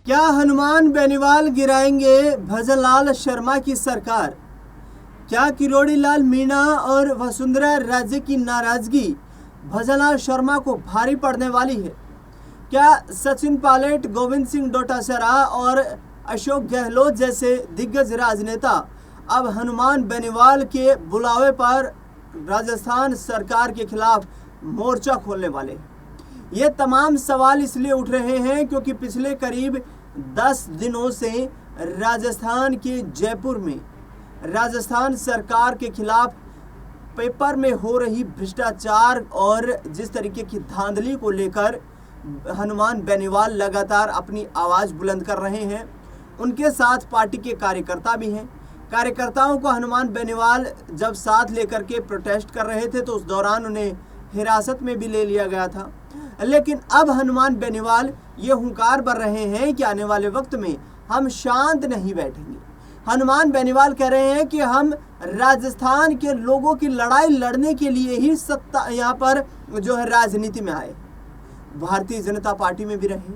क्या हनुमान बेनीवाल गिराएंगे भजनलाल शर्मा की सरकार? क्या किरोड़ी लाल मीणा और वसुंधरा राजे की नाराजगी भजनलाल शर्मा को भारी पड़ने वाली है? क्या सचिन पायलट, गोविंद सिंह डोटासरा और अशोक गहलोत जैसे दिग्गज राजनेता अब हनुमान बेनीवाल के बुलावे पर राजस्थान सरकार के खिलाफ मोर्चा खोलने वाले हैं? ये तमाम सवाल इसलिए उठ रहे हैं क्योंकि पिछले करीब 10 दिनों से राजस्थान के जयपुर में राजस्थान सरकार के खिलाफ पेपर में हो रही भ्रष्टाचार और जिस तरीके की धांधली को लेकर हनुमान बेनीवाल लगातार अपनी आवाज़ बुलंद कर रहे हैं। उनके साथ पार्टी के कार्यकर्ता भी हैं। कार्यकर्ताओं को हनुमान बेनीवाल जब साथ लेकर के प्रोटेस्ट कर रहे थे तो उस दौरान उन्हें हिरासत में भी ले लिया गया था। लेकिन अब हनुमान बेनीवाल ये हुंकार भर रहे हैं कि आने वाले वक्त में हम शांत नहीं बैठेंगे। हनुमान बेनीवाल कह रहे हैं कि हम राजस्थान के लोगों की लड़ाई लड़ने के लिए ही सत्ता यहाँ पर जो है राजनीति में आए। भारतीय जनता पार्टी में भी रहे।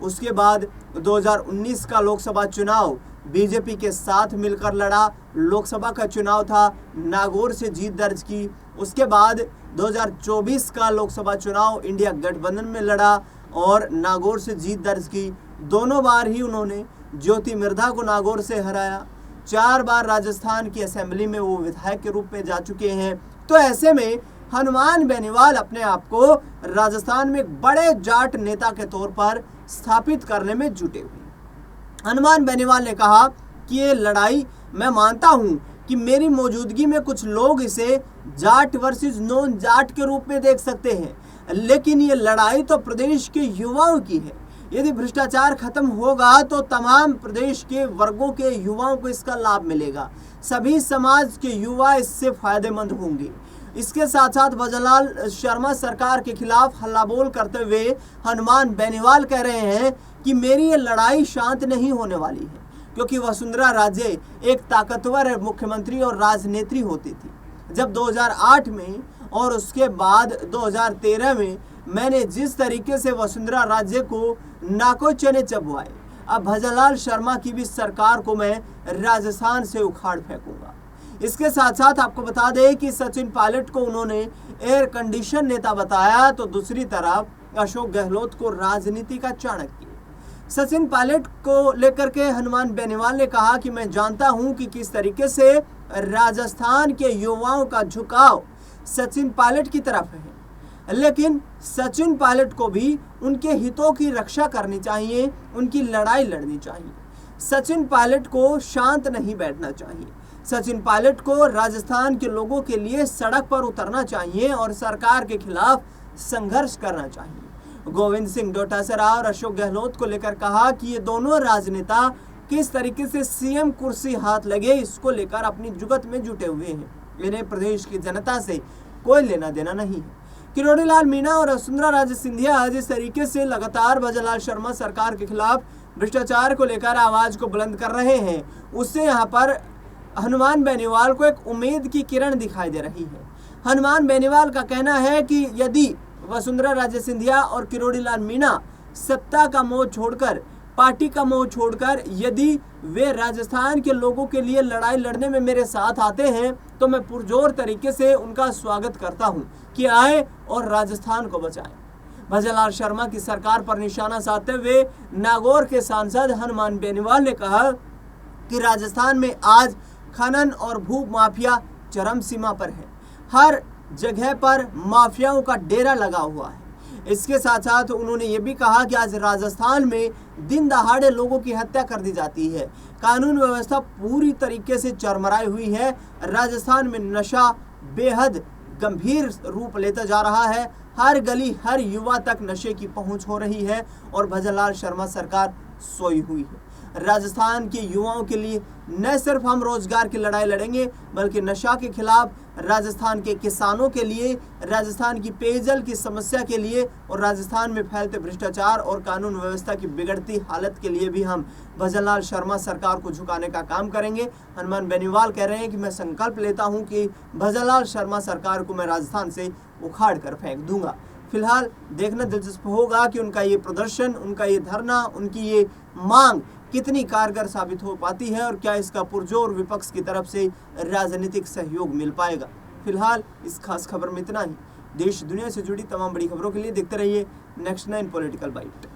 उसके बाद 2019 का लोकसभा चुनाव बीजेपी के साथ मिलकर लड़ा। लोकसभा का चुनाव था, नागौर से जीत दर्ज की। उसके बाद 2024 का लोकसभा चुनाव इंडिया गठबंधन में लड़ा और नागौर से जीत दर्ज की। दोनों बार ही उन्होंने ज्योति मिर्धा को नागौर से हराया। 4 बार राजस्थान की असेंबली में वो विधायक के रूप में जा चुके हैं। तो ऐसे में हनुमान बेनीवाल अपने आप को राजस्थान में एक बड़े जाट नेता के तौर पर स्थापित करने में जुटे हुए। हनुमान बेनीवाल ने कहा कि ये लड़ाई, मैं मानता हूं कि मेरी मौजूदगी में कुछ लोग इसे जाट वर्सेस नॉन जाट के रूप में देख सकते हैं, लेकिन ये लड़ाई तो प्रदेश के युवाओं की है। यदि भ्रष्टाचार खत्म होगा तो तमाम प्रदेश के वर्गों के युवाओं को इसका लाभ मिलेगा। सभी समाज के युवा इससे फायदेमंद होंगे। इसके साथ साथ भजनलाल शर्मा सरकार के खिलाफ हल्ला बोल करते हुए हनुमान बेनीवाल कह रहे हैं कि मेरी ये लड़ाई शांत नहीं होने वाली है, क्योंकि वसुंधरा राजे एक ताकतवर मुख्यमंत्री और राजनेत्री होती थी। जब 2008 में और उसके बाद 2013 में मैंने जिस तरीके से वसुंधरा राजे को नाको चने चबवाए, अब भजनलाल शर्मा की भी सरकार को मैं राजस्थान से उखाड़ फेंकूंगा। इसके साथ साथ आपको बता दें कि सचिन पायलट को उन्होंने एयर कंडीशन नेता बताया, तो दूसरी तरफ अशोक गहलोत को राजनीति का चाणक्य। सचिन पायलट को लेकर के हनुमान बेनीवाल ने कहा कि मैं जानता हूं कि किस तरीके से राजस्थान के युवाओं का झुकाव सचिन पायलट की तरफ है, लेकिन सचिन पायलट को भी उनके हितों की रक्षा करनी चाहिए, उनकी लड़ाई लड़नी चाहिए। सचिन पायलट को शांत नहीं बैठना चाहिए। सचिन पायलट को राजस्थान के लोगों के लिए सड़क पर उतरना चाहिए और सरकार के खिलाफ संघर्ष करना चाहिए। गोविंद सिंह डोटासरा और अशोक गहलोत को लेकर कहा कि ये दोनों राजनेता किस तरीके से सीएम कुर्सी हाथ लगे इसको लेकर अपनी जुगत में जुटे हुए हैं। इन्हें प्रदेश की जनता से कोई लेना देना नहीं है। किरोड़ी लाल मीणा और वसुंधरा राजे सिंधिया जिस तरीके से लगातार भजनलाल शर्मा सरकार के खिलाफ भ्रष्टाचार को लेकर आवाज को बुलंद कर रहे हैं, उससे यहाँ पर हनुमान बेनीवाल को एक उम्मीद की किरण दिखाई दे रही है। हनुमान बेनीवाल का कहना है कि यदि वसुंधरा राजे सिंधिया और किरोड़ी लाल मीणा सत्ता का मोह छोड़कर, पार्टी का मोह छोड़कर यदि वे राजस्थान के लोगों के लिए लड़ाई लड़ने में मेरे साथ आते हैं तो मैं पुरजोर तरीके से उनका स्वागत करता हूं कि आए और राजस्थान को बचाएं। भजनलाल शर्मा की सरकार पर निशाना साधते हुए नागौर के सांसद हनुमान बेनीवाल ने कहा कि राजस्थान में आज खनन और भू माफिया चरम सीमा पर है। हर जगह पर माफियाओं का डेरा लगा हुआ है। इसके साथ साथ उन्होंने ये भी कहा कि आज राजस्थान में दिन दहाड़े लोगों की हत्या कर दी जाती है। कानून व्यवस्था पूरी तरीके से चरमराई हुई है। राजस्थान में नशा बेहद गंभीर रूप लेता जा रहा है। हर गली, हर युवा तक नशे की पहुंच हो रही है और भजनलाल शर्मा सरकार सोई हुई है। राजस्थान के युवाओं के लिए न सिर्फ हम रोजगार की लड़ाई लड़ेंगे, बल्कि नशा के खिलाफ, राजस्थान के किसानों के लिए, राजस्थान की पेयजल की समस्या के लिए और राजस्थान में फैलते भ्रष्टाचार और कानून व्यवस्था की बिगड़ती हालत के लिए भी हम भजनलाल शर्मा सरकार को झुकाने का काम करेंगे। हनुमान बेनीवाल कह रहे हैं कि मैं संकल्प लेता हूं कि भजनलाल शर्मा सरकार को मैं राजस्थान से उखाड़ कर फेंक दूंगा। फिलहाल देखना दिलचस्प होगा कि उनका ये प्रदर्शन, उनका ये धरना, उनकी ये मांग कितनी कारगर साबित हो पाती है और क्या इसका पुरजोर विपक्ष की तरफ से राजनीतिक सहयोग मिल पाएगा। फिलहाल इस खास खबर में इतना ही। देश दुनिया से जुड़ी तमाम बड़ी खबरों के लिए देखते रहिए नेक्स्ट 9 पॉलिटिकल बाइट।